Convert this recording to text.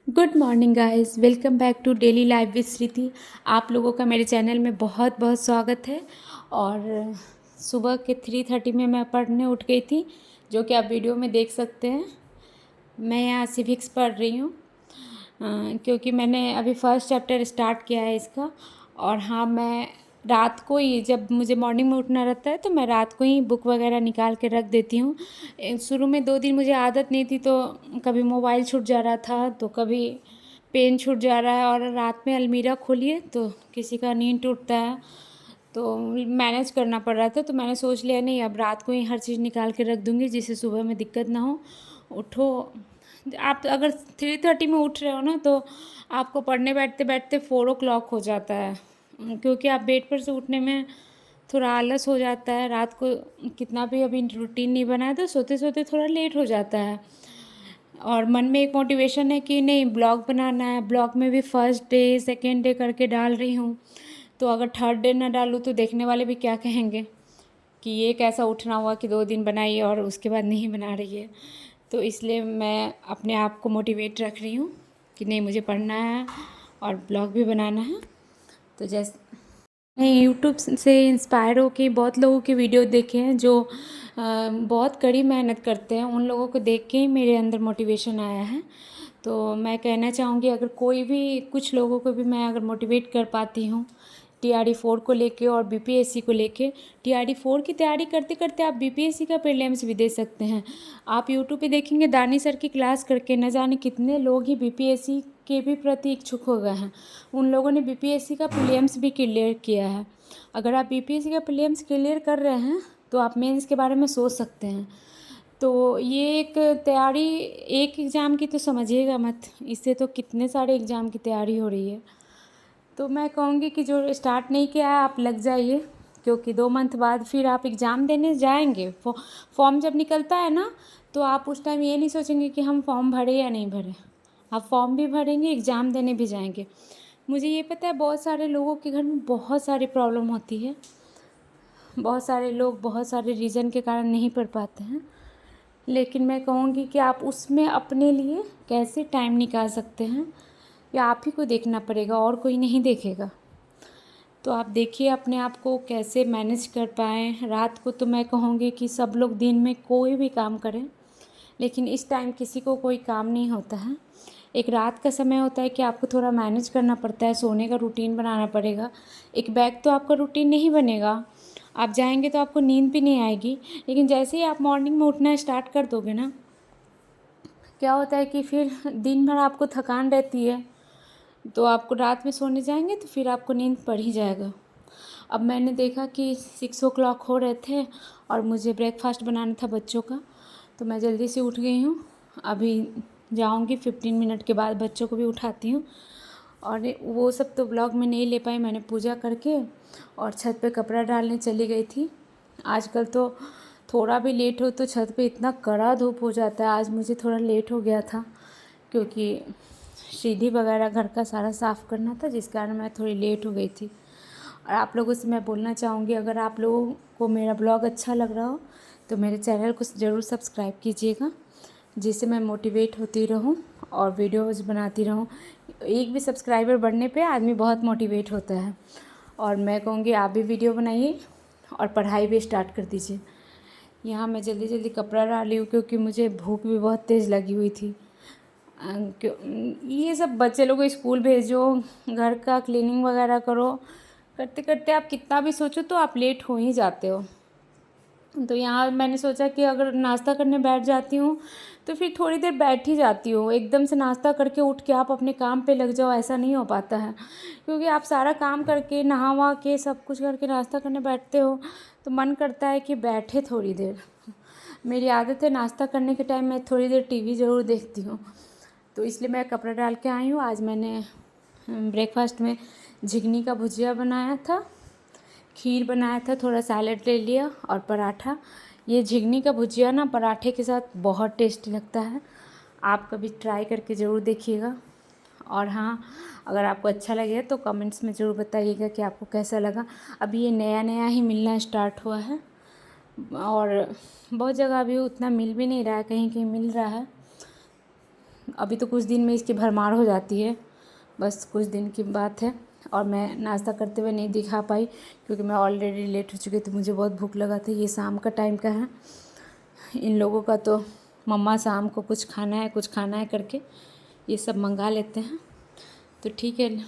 Good morning guys, welcome back to daily life with Smriti. आप लोगों का मेरे चैनल में बहुत बहुत स्वागत है। और सुबह के 3:30 में मैं पढ़ने उठ गई थी, जो कि आप वीडियो में देख सकते हैं। मैं यहाँ सिविक्स पढ़ रही हूँ क्योंकि मैंने अभी फर्स्ट चैप्टर स्टार्ट किया है इसका। और हाँ, मैं रात को ही, जब मुझे मॉर्निंग में उठना रहता है तो मैं रात को ही बुक वगैरह निकाल के रख देती हूँ। शुरू में 2 दिन मुझे आदत नहीं थी, तो कभी मोबाइल छूट जा रहा था तो कभी पेन छूट जा रहा है। और रात में अलमीरा खोलिए तो किसी का नींद टूटता है, तो मैनेज करना पड़ रहा था। तो मैंने सोच लिया, नहीं, अब रात को ही हर चीज़ निकाल के रख दूँगी जिससे सुबह में दिक्कत ना हो। उठो, आप अगर 3:30 में उठ रहे हो ना, तो आपको पढ़ने बैठते बैठते 4 o'clock हो जाता है, क्योंकि आप बेड पर से उठने में थोड़ा आलस हो जाता है। रात को कितना भी अभी रूटीन नहीं बना है तो सोते सोते थोड़ा लेट हो जाता है। और मन में एक मोटिवेशन है कि नहीं, ब्लॉग बनाना है। ब्लॉग में भी फर्स्ट डे सेकेंड डे करके डाल रही हूँ, तो अगर थर्ड डे ना डालूँ तो देखने वाले भी क्या कहेंगे कि ये कैसा उठना हुआ कि 2 दिन बनाई और उसके बाद नहीं बना रही है। तो इसलिए मैं अपने आप को मोटिवेट रख रही हूँ कि नहीं, मुझे पढ़ना है और ब्लॉग भी बनाना है। तो जैसे मैं यूट्यूब से इंस्पायर होके बहुत लोगों के वीडियो देखे हैं जो बहुत कड़ी मेहनत करते हैं। उन लोगों को देख के ही मेरे अंदर मोटिवेशन आया है। तो मैं कहना चाहूँगी, अगर कोई भी, कुछ लोगों को भी मैं अगर मोटिवेट कर पाती हूँ TRE 4 को लेके और BPSC को लेके। TRE 4 की तैयारी करते करते आप BPSC का प्रीलिम्स भी दे सकते हैं। आप यूट्यूब पे देखेंगे, दानी सर की क्लास करके न जाने कितने लोग ही BPSC के भी प्रति इच्छुक हो गए हैं। उन लोगों ने BPSC का प्रीलिम्स भी क्लियर किया है। अगर आप BPSC का प्रीलिम्स क्लियर कर रहे हैं तो आप मेंस के बारे में सोच सकते हैं। तो ये एक तैयारी, एक एग्ज़ाम की तो समझिएगा मत, इससे तो कितने सारे एग्ज़ाम की तैयारी हो रही है। तो मैं कहूँगी कि जो स्टार्ट नहीं किया है आप लग जाइए, क्योंकि 2 मंथ बाद फिर आप एग्ज़ाम देने जाएंगे। फॉर्म जब निकलता है ना, तो आप उस टाइम ये नहीं सोचेंगे कि हम फॉर्म भरे या नहीं भरे। आप फॉर्म भी भरेंगे, एग्ज़ाम देने भी जाएंगे। मुझे ये पता है, बहुत सारे लोगों के घर में बहुत सारी प्रॉब्लम होती है। बहुत सारे लोग बहुत सारे रीज़न के कारण नहीं पढ़ पाते हैं, लेकिन मैं कहूँगी कि आप उसमें अपने लिए कैसे टाइम निकाल सकते हैं, या आप ही को देखना पड़ेगा, और कोई नहीं देखेगा। तो आप देखिए अपने आप को कैसे मैनेज कर पाएँ। रात को तो मैं कहूँगी कि सब लोग दिन में कोई भी काम करें, लेकिन इस टाइम किसी को कोई काम नहीं होता है। एक रात का समय होता है कि आपको थोड़ा मैनेज करना पड़ता है, सोने का रूटीन बनाना पड़ेगा। एक बैग तो आपका रूटीन नहीं बनेगा, आप जाएंगे तो आपको नींद भी नहीं आएगी। लेकिन जैसे ही आप मॉर्निंग में उठना स्टार्ट कर दोगे ना, क्या होता है कि फिर दिन भर आपको थकान रहती है, तो आपको रात में सोने जाएंगे तो फिर आपको नींद पड़ ही जाएगा। अब मैंने देखा कि 6 o'clock हो रहे थे और मुझे ब्रेकफास्ट बनाना था बच्चों का, तो मैं जल्दी से उठ गई हूँ। अभी जाऊँगी 15 मिनट के बाद, बच्चों को भी उठाती हूँ। और वो सब तो ब्लॉग में नहीं ले पाई, मैंने पूजा करके और छत पे कपड़ा डालने चली गई थी। आजकल तो थोड़ा भी लेट हो तो छत पे इतना कड़ा धूप हो जाता है। आज मुझे थोड़ा लेट हो गया था, क्योंकि सीढ़ी वगैरह घर का सारा साफ़ करना था, जिस कारण मैं थोड़ी लेट हो गई थी। और आप लोगों से मैं बोलना चाहूँगी, अगर आप लोगों को मेरा ब्लॉग अच्छा लग रहा हो तो मेरे चैनल को ज़रूर सब्सक्राइब कीजिएगा, जिससे मैं मोटिवेट होती रहूँ और वीडियोज़ बनाती रहूँ। एक भी सब्सक्राइबर बढ़ने पे आदमी बहुत मोटिवेट होता है। और मैं कहूँगी आप भी वीडियो बनाइए और पढ़ाई भी स्टार्ट कर दीजिए। यहाँ मैं जल्दी जल्दी कपड़ा डाली हूँ क्योंकि मुझे भूख भी बहुत तेज़ लगी हुई थी। ये सब बच्चे लोग को स्कूल भेजो, घर का क्लीनिंग वगैरह करो, करते करते आप कितना भी सोचो तो आप लेट हो ही जाते हो। तो यहाँ मैंने सोचा कि अगर नाश्ता करने बैठ जाती हूँ तो फिर थोड़ी देर बैठ ही जाती हूँ। एकदम से नाश्ता करके उठ के आप अपने काम पे लग जाओ, ऐसा नहीं हो पाता है। क्योंकि आप सारा काम करके नहा वहा के सब कुछ करके नाश्ता करने बैठते हो तो मन करता है कि बैठे थोड़ी देर। मेरी आदत है नाश्ता करने के टाइम मैं थोड़ी देर टीवी ज़रूर देखती हूँ। तो इसलिए मैं कपड़ा डाल के आई हूँ। आज मैंने ब्रेकफास्ट में झिगनी का भुजिया बनाया था, खीर बनाया था, थोड़ा सैलेड ले लिया और पराठा। ये झिगनी का भुजिया ना पराठे के साथ बहुत टेस्टी लगता है, आप कभी ट्राई करके ज़रूर देखिएगा। और हाँ, अगर आपको अच्छा लगे तो कमेंट्स में ज़रूर बताइएगा कि आपको कैसा लगा। अभी ये नया नया ही मिलना स्टार्ट हुआ है और बहुत जगह अभी उतना मिल भी नहीं रहा है, कहीं कहीं मिल रहा है। अभी तो कुछ दिन में इसकी भरमार हो जाती है, बस कुछ दिन की बात है। और मैं नाश्ता करते हुए नहीं दिखा पाई क्योंकि मैं ऑलरेडी लेट हो चुकी थी, मुझे बहुत भूख लगा था। ये शाम का टाइम का है, इन लोगों का तो मम्मा शाम को कुछ खाना है करके ये सब मंगा लेते हैं। तो ठीक है।